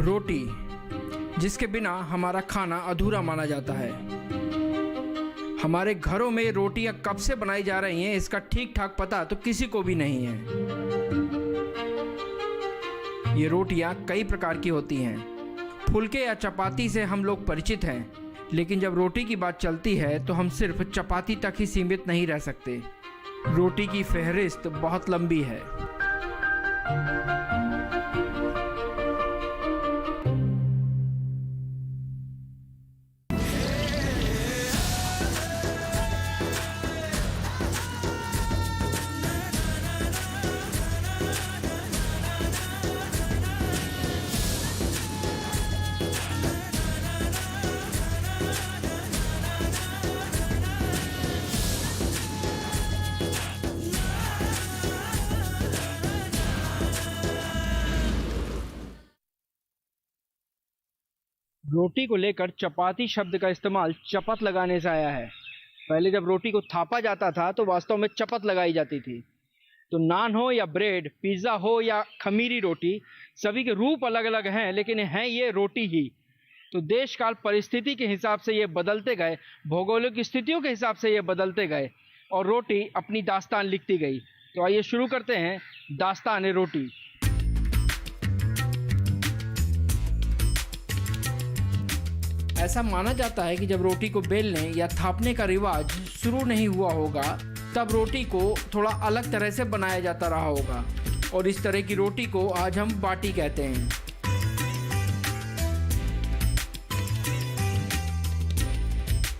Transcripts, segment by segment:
रोटी, जिसके बिना हमारा खाना अधूरा माना जाता है। हमारे घरों में रोटियां कब से बनाई जा रही हैं, इसका ठीक ठाक पता तो किसी को भी नहीं है। ये रोटियां कई प्रकार की होती हैं। फुलके या चपाती से हम लोग परिचित हैं, लेकिन जब रोटी की बात चलती है तो हम सिर्फ चपाती तक ही सीमित नहीं रह सकते। रोटी की फहरिस्त बहुत लंबी है। रोटी को लेकर चपाती शब्द का इस्तेमाल चपत लगाने से आया है। पहले जब रोटी को थापा जाता था तो वास्तव में चपत लगाई जाती थी। तो नान हो या ब्रेड, पिज़्ज़ा हो या खमीरी रोटी, सभी के रूप अलग अलग हैं, लेकिन हैं ये रोटी ही। तो देश काल परिस्थिति के हिसाब से ये बदलते गए, भौगोलिक स्थितियों के हिसाब से ये बदलते गए और रोटी अपनी दास्तान लिखती गई। तो आइए शुरू करते हैं दास्तान रोटी। ऐसा माना जाता है कि जब रोटी को बेलने या थापने का रिवाज शुरू नहीं हुआ होगा, तब रोटी को थोड़ा अलग तरह से बनाया जाता रहा होगा और इस तरह की रोटी को आज हम बाटी कहते हैं।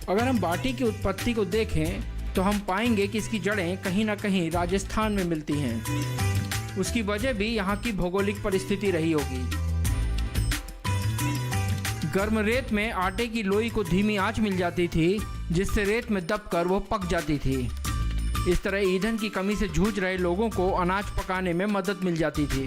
अगर हम बाटी की उत्पत्ति को देखें तो हम पाएंगे कि इसकी जड़ें कहीं ना कहीं राजस्थान में मिलती हैं। उसकी वजह भी यहाँ की भौगोलिक परिस्थिति रही होगी। गर्म रेत में आटे की लोई को धीमी आंच मिल जाती थी, जिससे रेत में दबकर वो पक जाती थी। इस तरह ईंधन की कमी से जूझ रहे लोगों को अनाज पकाने में मदद मिल जाती थी।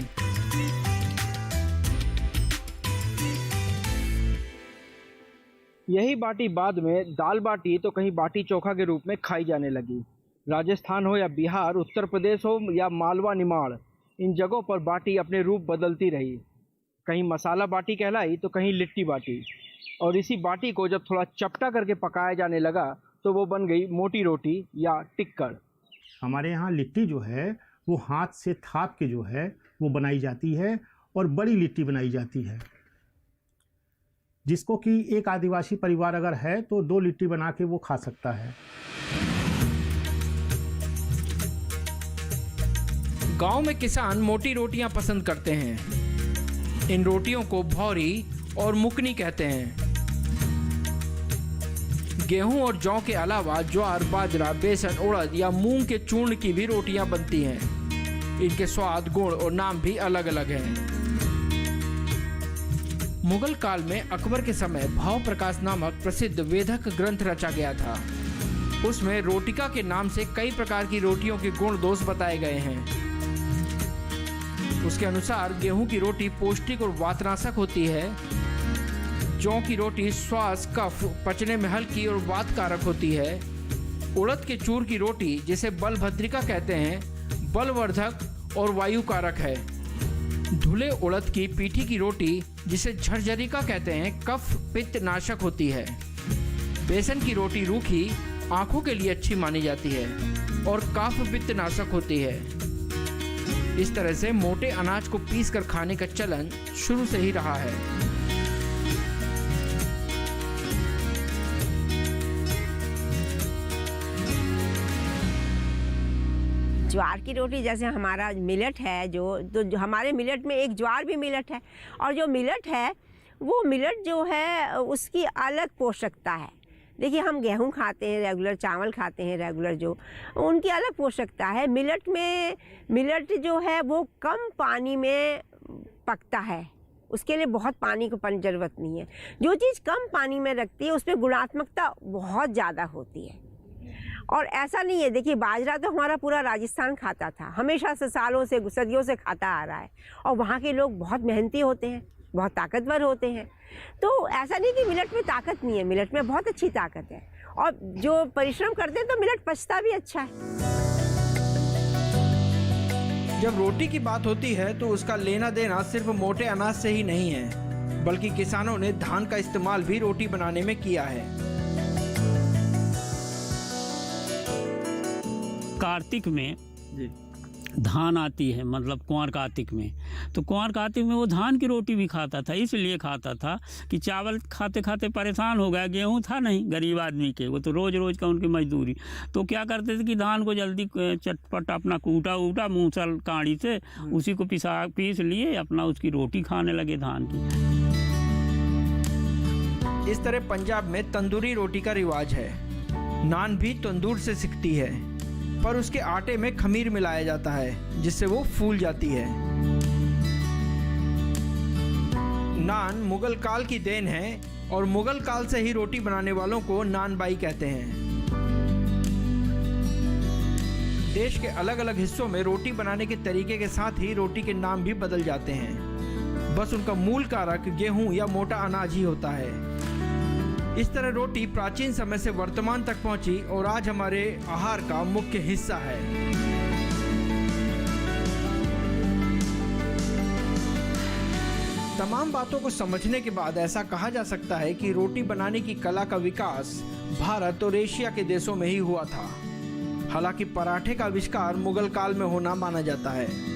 यही बाटी बाद में दाल बाटी तो कहीं बाटी चोखा के रूप में खाई जाने लगी। राजस्थान हो या बिहार, उत्तर प्रदेश हो या मालवा निमाड़, इन जगहों पर बाटी अपने रूप बदलती रही। कहीं मसाला बाटी कहलाई तो कहीं लिट्टी बाटी, और इसी बाटी को जब थोड़ा चपटा करके पकाया जाने लगा तो वो बन गई मोटी रोटी या टिक्कड़। हमारे यहाँ लिट्टी जो है वो हाथ से थाप के जो है वो बनाई जाती है और बड़ी लिट्टी बनाई जाती है, जिसको कि एक आदिवासी परिवार अगर है तो 2 लिट्टी बना के वो खा सकता है। गांव में किसान मोटी रोटियां पसंद करते हैं। इन रोटियों को भौरी और मुकनी कहते हैं। गेहूं और जौ के अलावा ज्वार, बाजरा, बेसन, उड़द या मूंग के चूर्ण की भी रोटियां बनती हैं। इनके स्वाद, गुण और नाम भी अलग अलग हैं। मुगल काल में अकबर के समय भाव प्रकाश नामक प्रसिद्ध वेदक ग्रंथ रचा गया था। उसमें रोटिका के नाम से कई प्रकार की रोटियों के गुण दोष बताए गए हैं। उसके अनुसार गेहूं की रोटी पौष्टिक और वातनाशक होती है। जौ की रोटी श्वास, कफ, पचने में हल्की और वातकारक होती है। उड़द के चूर की रोटी, जिसे बलभद्रिका कहते हैं, बलवर्धक और वायुकारक है। धुले उड़द की पीठी की रोटी, जिसे झरझरिका कहते हैं, कफ पित्त नाशक होती है। बेसन की रोटी रूखी, आंखों के लिए अच्छी मानी जाती है और कफ पित्त नाशक होती है। इस तरह से मोटे अनाज को पीसकर खाने का चलन शुरू से ही रहा है। ज्वार की रोटी, जैसे हमारा मिलेट है जो हमारे मिलेट में एक ज्वार भी मिलेट है, और जो मिलेट है वो मिलेट जो है उसकी अलग पोषकता है। देखिए, हम गेहूं खाते हैं रेगुलर, चावल खाते हैं रेगुलर, जो उनकी अलग पोषकता है। मिलेट जो है वो कम पानी में पकता है, उसके लिए बहुत पानी की ज़रूरत नहीं है। जो चीज़ कम पानी में रखती है उसमें गुणात्मकता बहुत ज़्यादा होती है। और ऐसा नहीं है, देखिए बाजरा तो हमारा पूरा राजस्थान खाता था, हमेशा से, सालों से, सदियों से खाता आ रहा है, और वहाँ के लोग बहुत मेहनती होते हैं, बहुत ताकतवर होते हैं। तो ऐसा नहीं कि मिलेट में ताकत नहीं है, मिलेट में बहुत अच्छी ताकत है, और जो परिश्रम करते हैं तो मिलेट पचता भी अच्छा है। जब रोटी की बात होती है तो उसका लेना देना सिर्फ मोटे अनाज से ही नहीं है। बल्कि किसानों ने धान का इस्तेमाल भी रोटी बनाने में किया है। कार्तिक में धान आती है, मतलब कुंवर कार्तिक में, तो कुंवर कार्तिक में वो धान की रोटी भी खाता था। इसलिए खाता था कि चावल खाते खाते परेशान हो गया, गेहूं था नहीं गरीब आदमी के, वो तो रोज़ रोज़ का उनकी मजदूरी। तो क्या करते थे कि धान को जल्दी चटपट अपना कूटा मूसल काड़ी से उसी को पीस लिए, अपना उसकी रोटी खाने लगे धान की। इस तरह पंजाब में तंदूरी रोटी का रिवाज है। नान भी तंदूर से सिकती है, पर उसके आटे में खमीर मिलाया जाता है जिससे वो फूल जाती है। नान मुगल काल की देन है और मुगल काल से ही रोटी बनाने वालों को नान बाई कहते हैं। देश के अलग अलग हिस्सों में रोटी बनाने के तरीके के साथ ही रोटी के नाम भी बदल जाते हैं। बस उनका मूल कारक गेहूं या मोटा अनाज ही होता है। इस तरह रोटी प्राचीन समय से वर्तमान तक पहुंची और आज हमारे आहार का मुख्य हिस्सा है। तमाम बातों को समझने के बाद ऐसा कहा जा सकता है कि रोटी बनाने की कला का विकास भारत और एशिया के देशों में ही हुआ था। हालांकि पराठे का आविष्कार मुगल काल में होना माना जाता है।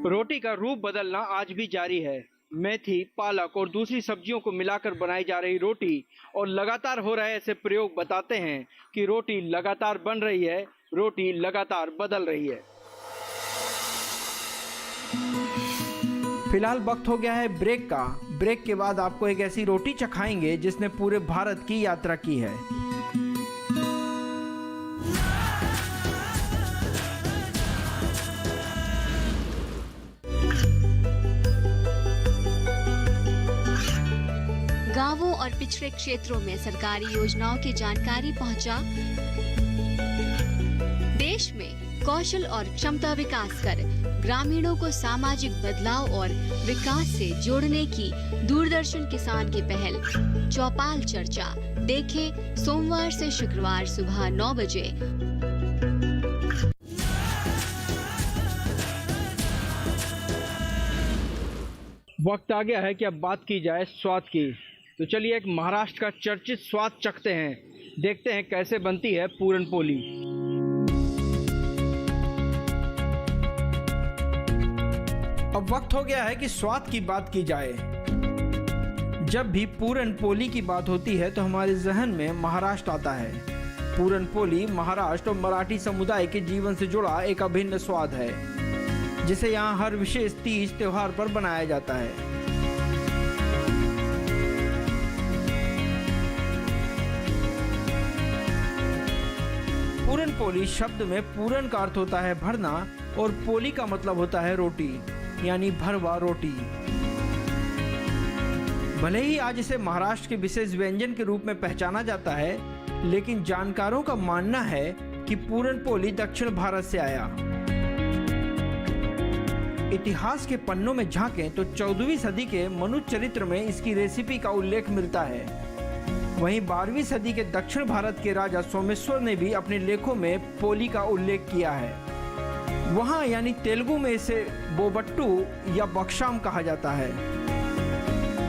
रोटी का रूप बदलना आज भी जारी है। मेथी, पालक और दूसरी सब्जियों को मिलाकर बनाई जा रही रोटी और लगातार हो रहे ऐसे प्रयोग बताते हैं कि रोटी लगातार बन रही है, रोटी लगातार बदल रही है। फिलहाल वक्त हो गया है ब्रेक का। ब्रेक के बाद आपको एक ऐसी रोटी चखाएंगे जिसने पूरे भारत की यात्रा की है। गांवों और पिछड़े क्षेत्रों में सरकारी योजनाओं की जानकारी पहुंचा। देश में कौशल और क्षमता विकास कर ग्रामीणों को सामाजिक बदलाव और विकास से जोड़ने की दूरदर्शन किसान की पहल चौपाल चर्चा देखें सोमवार से शुक्रवार सुबह 9 बजे। वक्त आ गया है कि अब बात की जाए स्वाद की। तो चलिए एक महाराष्ट्र का चर्चित स्वाद चखते हैं, देखते हैं कैसे बनती है पूरन पोली। अब वक्त हो गया है कि स्वाद की बात की जाए। जब भी पूरन पोली की बात होती है तो हमारे जहन में महाराष्ट्र आता है। पूरन पोली महाराष्ट्र और मराठी समुदाय के जीवन से जुड़ा एक अभिन्न स्वाद है, जिसे यहाँ हर विशेष तीज त्योहार पर बनाया जाता है। पूरन पोली शब्द में पूरन का अर्थ होता है भरना और पोली का मतलब होता है रोटी, यानी भरवा रोटी। भले ही आज इसे महाराष्ट्र के विशेष व्यंजन के रूप में पहचाना जाता है, लेकिन जानकारों का मानना है कि पूरन पोली दक्षिण भारत से आया। इतिहास के पन्नों में झांकें तो 14वीं सदी के मनुष्य चरित्र में इसकी रेसिपी का उल्लेख मिलता है। वहीं 12वीं सदी के दक्षिण भारत के राजा सोमेश्वर ने भी अपने लेखों में पोली का उल्लेख किया है। वहाँ यानी तेलुगु में इसे बोबट्टू या बक्शाम कहा जाता है।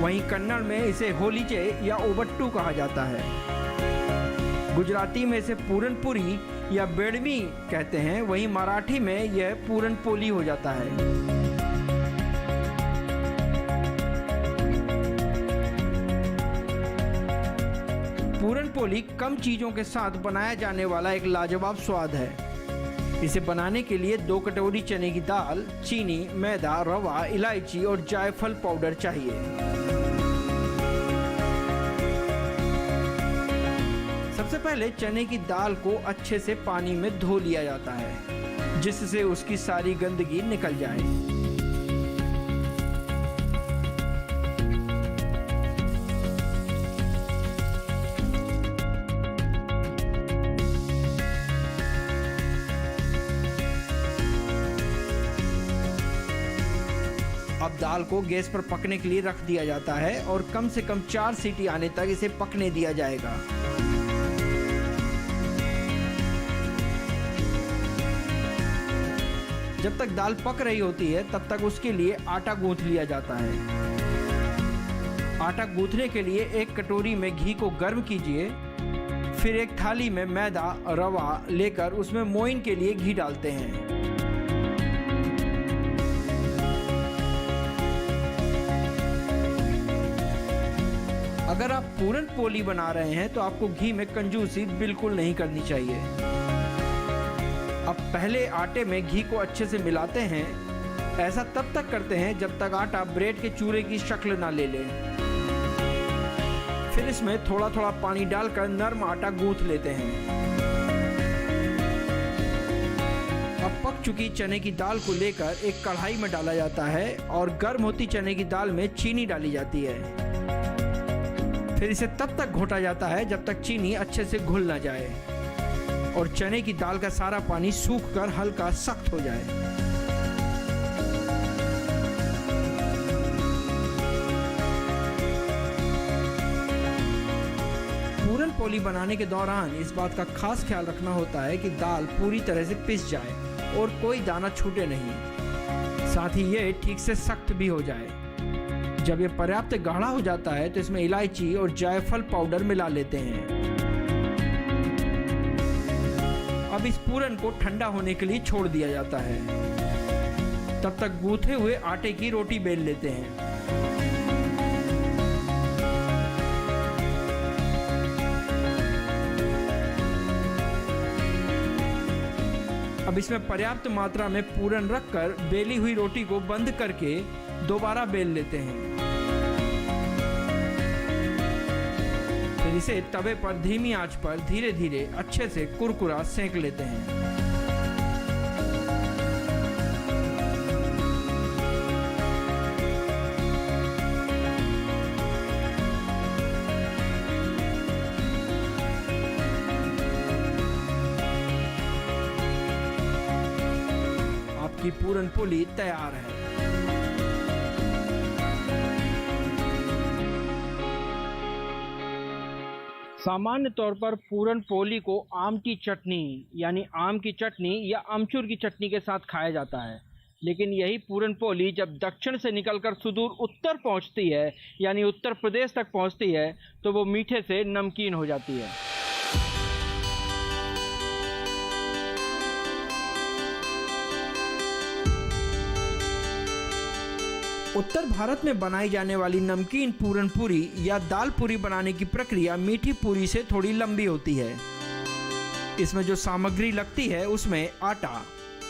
वहीं कन्नड़ में इसे होलीचे या ओबट्टू कहा जाता है। गुजराती में इसे पूरनपुरी या बेड़मी कहते हैं। वहीं मराठी में यह पूरन पोली हो जाता है। पूरन पोली कम चीजों के साथ बनाया जाने वाला एक लाजवाब स्वाद है। इसे बनाने के लिए 2 कटोरी चने की दाल, चीनी, मैदा, रवा, इलायची और जायफल पाउडर चाहिए। सबसे पहले चने की दाल को अच्छे से पानी में धो लिया जाता है, जिससे उसकी सारी गंदगी निकल जाए। अब दाल को गैस पर पकने के लिए रख दिया जाता है और कम से कम 4 सीटी आने तक इसे पकने दिया जाएगा। जब तक दाल पक रही होती है तब तक उसके लिए आटा गूंथ लिया जाता है। आटा गूंथने के लिए एक कटोरी में घी को गर्म कीजिए, फिर एक थाली में मैदा रवा लेकर उसमें मोइन के लिए घी डालते हैं। अगर आप पूरन पोली बना रहे हैं तो आपको घी में कंजूसी बिल्कुल नहीं करनी चाहिए। अब पहले आटे में घी को अच्छे से मिलाते हैं। ऐसा तब तक करते हैं जब तक आटा ब्रेड के चूरे की शक्ल ना ले ले। फिर इसमें थोड़ा थोड़ा पानी डालकर नरम आटा गूंथ लेते हैं। अब पक चुकी चने की दाल को लेकर एक कढ़ाई में डाला जाता है और गर्म होती चने की दाल में चीनी डाली जाती है। फिर इसे तब तक घोटा जाता है जब तक चीनी अच्छे से घुल ना जाए और चने की दाल का सारा पानी सूखकर हल्का सख्त हो जाए। पूरन पोली बनाने के दौरान इस बात का खास ख्याल रखना होता है कि दाल पूरी तरह से पिस जाए और कोई दाना छूटे नहीं, साथ ही ये ठीक से सख्त भी हो जाए। जब ये पर्याप्त गाढ़ा हो जाता है तो इसमें इलायची और जायफल पाउडर मिला लेते हैं। अब इस पूरन को ठंडा होने के लिए छोड़ दिया जाता है। तब तक गूंथे हुए आटे की रोटी बेल लेते हैं। अब इसमें पर्याप्त मात्रा में पूरन रखकर बेली हुई रोटी को बंद करके दोबारा बेल लेते हैं। फिर इसे तवे पर धीमी आंच पर धीरे धीरे अच्छे से कुरकुरा सेंक लेते हैं। आपकी पूरन पोली तैयार है। सामान्य तौर पर पूरन पोली को आम की चटनी यानी आम की चटनी या अमचूर की चटनी के साथ खाया जाता है, लेकिन यही पूरन पोली जब दक्षिण से निकलकर सुदूर उत्तर पहुंचती है यानी उत्तर प्रदेश तक पहुंचती है तो वो मीठे से नमकीन हो जाती है। उत्तर भारत में बनाई जाने वाली नमकीन पूरन पूरी या दाल पूरी बनाने की प्रक्रिया मीठी पूरी से थोड़ी लंबी होती है। इसमें जो सामग्री लगती है उसमें आटा,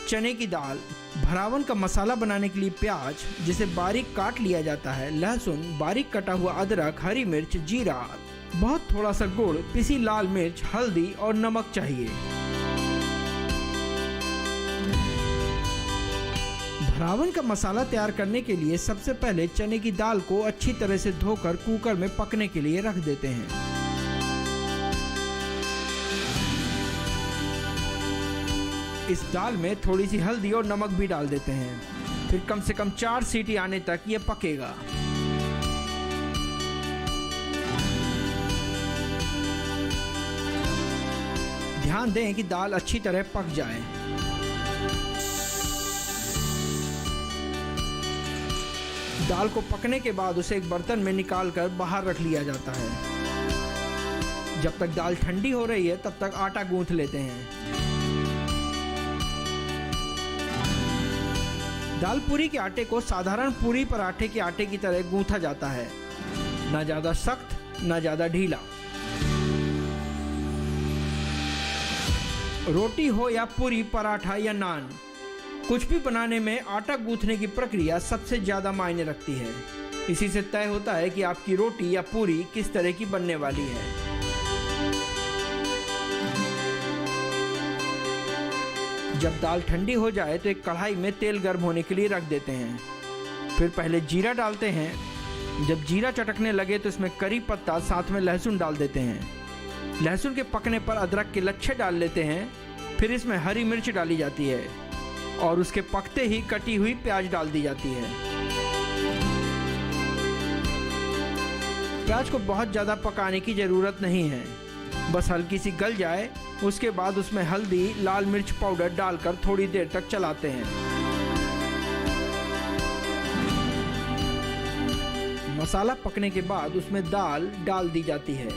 चने की दाल, भरावन का मसाला बनाने के लिए प्याज जिसे बारीक काट लिया जाता है, लहसुन, बारीक कटा हुआ अदरक, हरी मिर्च, जीरा, बहुत थोड़ा सा गुड़, पिसी लाल मिर्च, हल्दी और नमक चाहिए। भरावन का मसाला तैयार करने के लिए सबसे पहले चने की दाल को अच्छी तरह से धोकर कुकर में पकने के लिए रख देते हैं। इस दाल में थोड़ी सी हल्दी और नमक भी डाल देते हैं। फिर कम से कम 4 सीटी आने तक ये पकेगा। ध्यान दें कि दाल अच्छी तरह पक जाए। दाल को पकने के बाद उसे एक बर्तन में निकालकर बाहर रख लिया जाता है। जब तक दाल ठंडी हो रही है तब तक आटा गूंथ लेते हैं। दाल पूरी के आटे को साधारण पूरी पराठे के आटे की तरह गूंथा जाता है, ना ज्यादा सख्त ना ज्यादा ढीला। रोटी हो या पूरी, पराठा या नान, कुछ भी बनाने में आटा गूंथने की प्रक्रिया सबसे ज्यादा मायने रखती है। इसी से तय होता है कि आपकी रोटी या पूरी किस तरह की बनने वाली है। जब दाल ठंडी हो जाए तो एक कढ़ाई में तेल गर्म होने के लिए रख देते हैं। फिर पहले जीरा डालते हैं। जब जीरा चटकने लगे तो इसमें करी पत्ता साथ में लहसुन डाल देते हैं। लहसुन के पकने पर अदरक के लच्छे डाल लेते हैं। फिर इसमें हरी मिर्च डाली जाती है और उसके पकते ही कटी हुई प्याज डाल दी जाती है। प्याज को बहुत ज़्यादा पकाने की ज़रूरत नहीं है, बस हल्की सी गल जाए उसके बाद उसमें हल्दी, लाल मिर्च पाउडर डालकर थोड़ी देर तक चलाते हैं। मसाला पकने के बाद उसमें दाल डाल दी जाती है।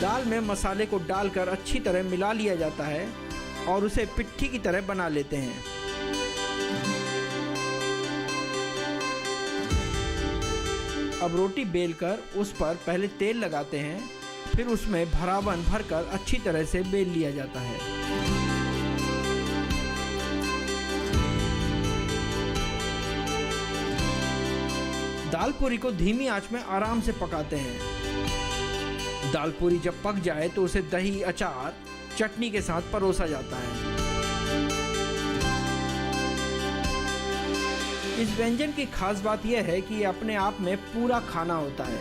दाल में मसाले को डालकर अच्छी तरह मिला लिया जाता है और उसे पिट्ठी की तरह बना लेते हैं। अब रोटी बेलकर उस पर पहले तेल लगाते हैं, फिर उसमें भरावन भरकर अच्छी तरह से बेल लिया जाता है। दाल पूरी को धीमी आंच में आराम से पकाते हैं। दाल पूरी जब पक जाए तो उसे दही, अचार, चटनी के साथ परोसा जाता है। इस व्यंजन की खास बात यह है कि ये अपने आप में पूरा खाना होता है,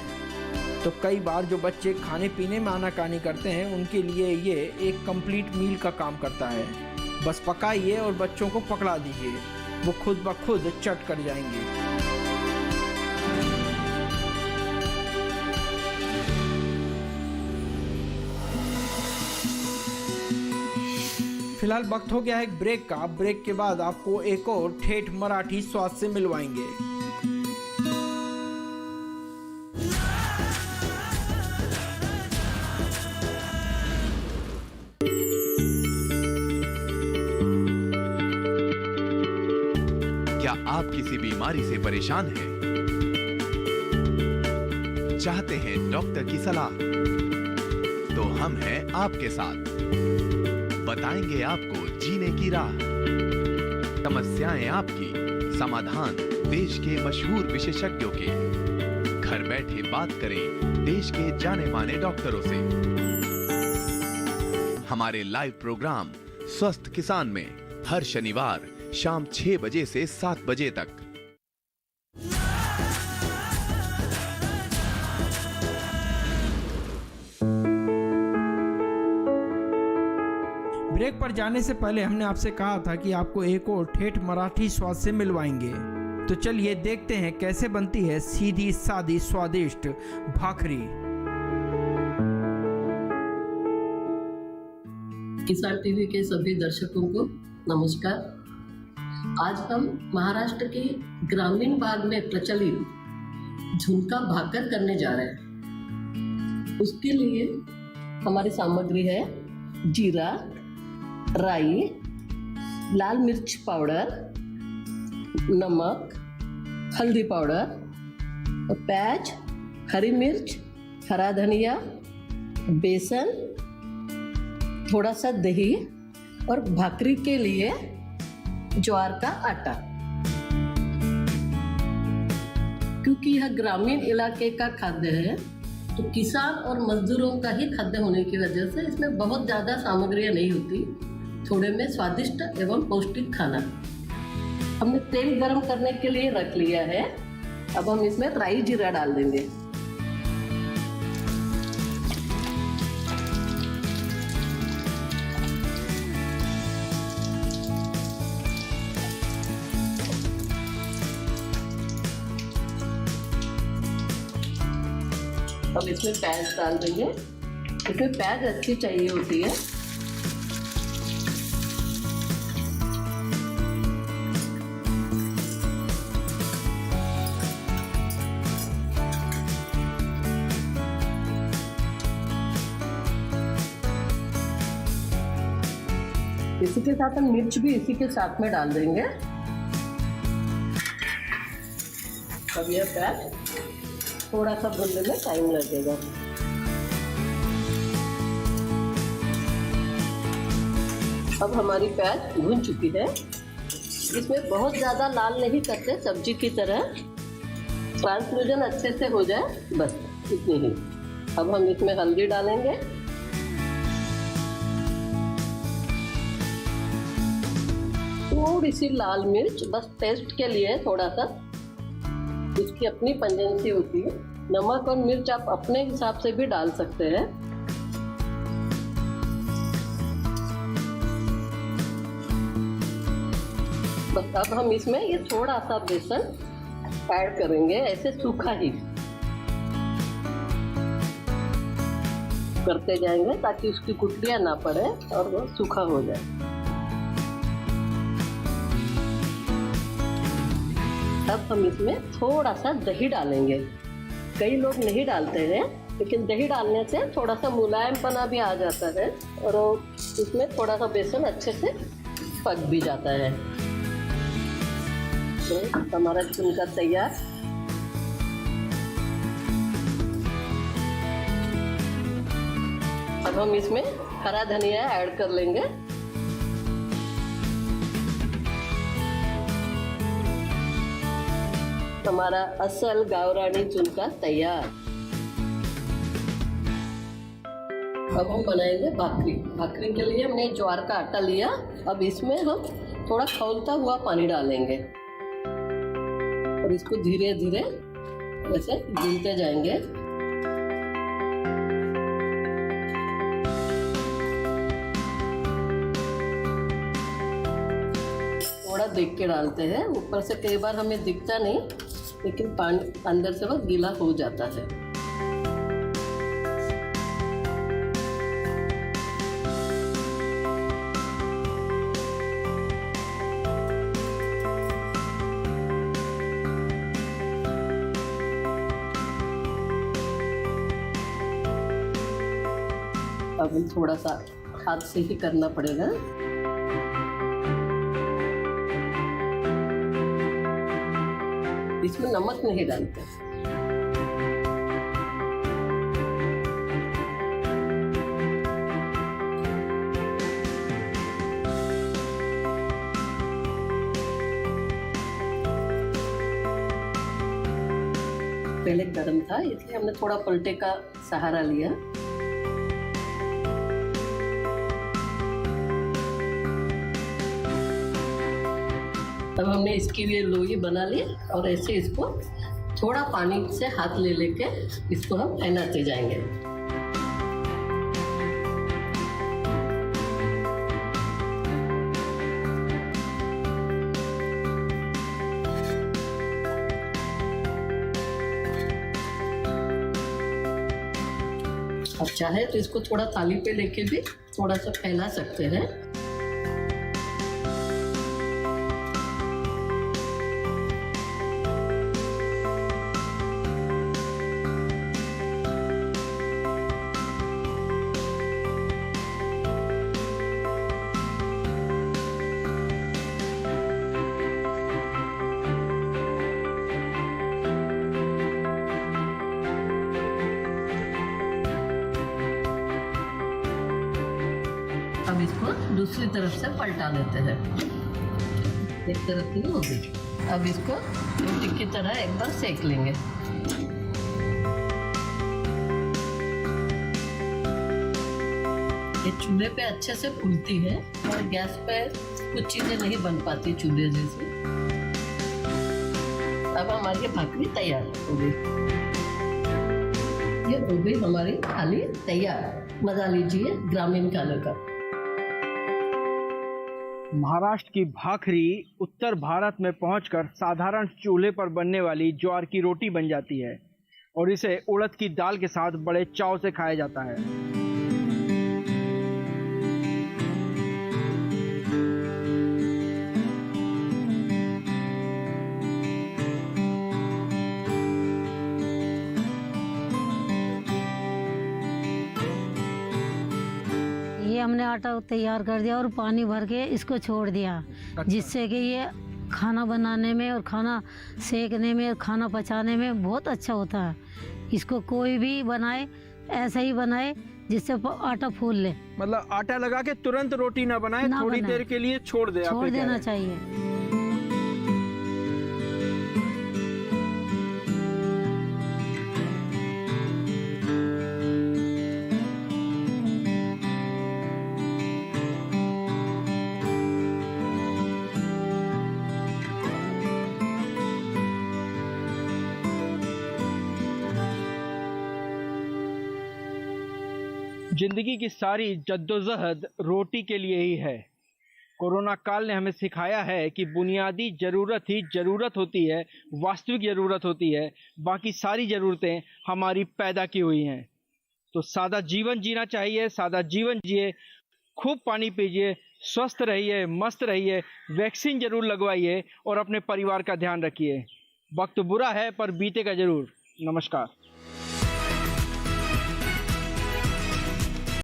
तो कई बार जो बच्चे खाने पीने में आनाकानी करते हैं उनके लिए ये एक कंप्लीट मील का काम करता है। बस पकाइए और बच्चों को पकड़ा दीजिए, वो खुद ब खुद चट कर जाएंगे। फिलहाल वक्त हो गया है एक ब्रेक का। ब्रेक के बाद आपको एक और ठेठ मराठी स्वाद से मिलवाएंगे। क्या आप किसी बीमारी से परेशान हैं? चाहते हैं डॉक्टर की सलाह? तो हम हैं आपके साथ, बताएंगे आपको जीने की राह। समस्याएं आपकी, समाधान देश के मशहूर विशेषज्ञों के। घर बैठे बात करें देश के जाने माने डॉक्टरों से। हमारे लाइव प्रोग्राम स्वस्थ किसान में हर शनिवार शाम 6 बजे से 7 बजे तक। ब्रेक पर जाने से पहले हमने आपसे कहा था कि आपको एक और ठेठ मराठी स्वाद से मिलवाएंगे, तो चलिए देखते हैं कैसे बनती है सीधी सादी स्वादिष्ट भाखरी। किसान टीवी के सभी दर्शकों को नमस्कार। आज हम महाराष्ट्र के ग्रामीण भाग में प्रचलित झुमका भाकर करने जा रहे हैं। उसके लिए हमारी सामग्री है जीरा, राई, लाल मिर्च पाउडर, नमक, हल्दी पाउडर, प्याज, हरी मिर्च, हरा धनिया, बेसन, थोड़ा सा दही और भाकरी के लिए ज्वार का आटा। क्योंकि यह ग्रामीण इलाके का खाद्य है तो किसान और मजदूरों का ही खाद्य होने की वजह से इसमें बहुत ज़्यादा सामग्रियाँ नहीं होती, थोड़े में स्वादिष्ट एवं पौष्टिक खाना। हमने तेल गरम करने के लिए रख लिया है। अब हम इसमें राई जीरा डाल देंगे। अब इसमें प्याज डाल देंगे। इसमें प्याज अच्छी चाहिए होती है। इसी के साथ हम मिर्च भी इसी के साथ में डाल देंगे। अब यह प्याज थोड़ा सा भूनने में टाइम लगेगा। अब हमारी प्याज भून चुकी है। इसमें बहुत ज़्यादा लाल नहीं करते, सब्जी की तरह ट्रांसलूजन अच्छे से हो जाए, बस इतनी ही। अब हम इसमें हल्दी डालेंगे, थोड़ी सी लाल मिर्च, बस टेस्ट के लिए थोड़ा सा, इसकी अपनी पंजेंसी होती है। नमक और मिर्च आप अपने हिसाब से भी डाल सकते हैं। बस अब हम इसमें ये थोड़ा सा बेसन ऐड करेंगे, ऐसे सूखा ही करते जाएंगे ताकि उसकी गुठलियां ना पड़े और वो सूखा हो जाए। अब हम इसमें थोड़ा सा दही डालेंगे। कई लोग नहीं डालते हैं, लेकिन दही डालने से थोड़ा सा मुलायमपना भी आ जाता है और उसमें थोड़ा सा बेसन अच्छे से पक भी जाता है। तो हमारा चुनका तैयार। अब हम इसमें हरा धनिया ऐड कर लेंगे। हमारा असल गावरानी चुनका तैयार। अब हम बनाएंगे भाकरी। भाकरी के लिए हमने ज्वार का आटा लिया। अब इसमें हम थोड़ा खौलता हुआ पानी डालेंगे और इसको धीरे धीरे ऐसे गूंथते जाएंगे। थोड़ा देख के डालते हैं, ऊपर से कई बार हमें दिखता नहीं, लेकिन पानी अंदर से वो गीला हो जाता है। अब थोड़ा सा हाथ से ही करना पड़ेगा। इसमें नमक नहीं डालते। पहले गर्म था इसलिए हमने थोड़ा पलटे का सहारा लिया। अब हमने इसकी भी लोई बना ली और ऐसे इसको थोड़ा पानी से हाथ ले लेके इसको हम फैलाते जाएंगे। अब चाहे तो इसको थोड़ा थाली पे लेके भी थोड़ा सा फैला सकते हैं। अब इसको दूसरी तरफ से पलटा लेते हैं। एक तरफ की हो गई। अब इसको रोटी की तरह एक बार सेक लेंगे। ये चूल्हे पे अच्छे से फूलती है और गैस पे कुछ चीजें नहीं बन पाती चूल्हे जैसे। अब हमारी भाकरी तैयार हो गई। ये हो गई हमारी थाली तैयार। मजा लीजिए ग्रामीण खाने का। महाराष्ट्र की भाकरी उत्तर भारत में पहुंचकर साधारण चूल्हे पर बनने वाली ज्वार की रोटी बन जाती है और इसे उड़द की दाल के साथ बड़े चाव से खाया जाता है। ये हमने आटा तैयार कर दिया और पानी भर के इसको छोड़ दिया। अच्छा। जिससे कि ये खाना बनाने में और खाना सेकने में और खाना पचाने में बहुत अच्छा होता है। इसको कोई भी बनाए ऐसा ही बनाए जिससे आटा फूल ले। मतलब आटा लगा के तुरंत रोटी ना बनाए, थोड़ी देर के लिए छोड़ देना चाहिए। जिंदगी की सारी जद्दोजहद रोटी के लिए ही है। कोरोना काल ने हमें सिखाया है कि बुनियादी ज़रूरत ही ज़रूरत होती है, वास्तविक ज़रूरत होती है। बाकी सारी ज़रूरतें हमारी पैदा की हुई हैं। तो सादा जीवन जीना चाहिए, सादा जीवन जिए, खूब पानी पीजिए, स्वस्थ रहिए, मस्त रहिए, वैक्सीन जरूर लगवाइए और अपने परिवार का ध्यान रखिए। वक्त बुरा है पर बीतेगा जरूर। नमस्कार।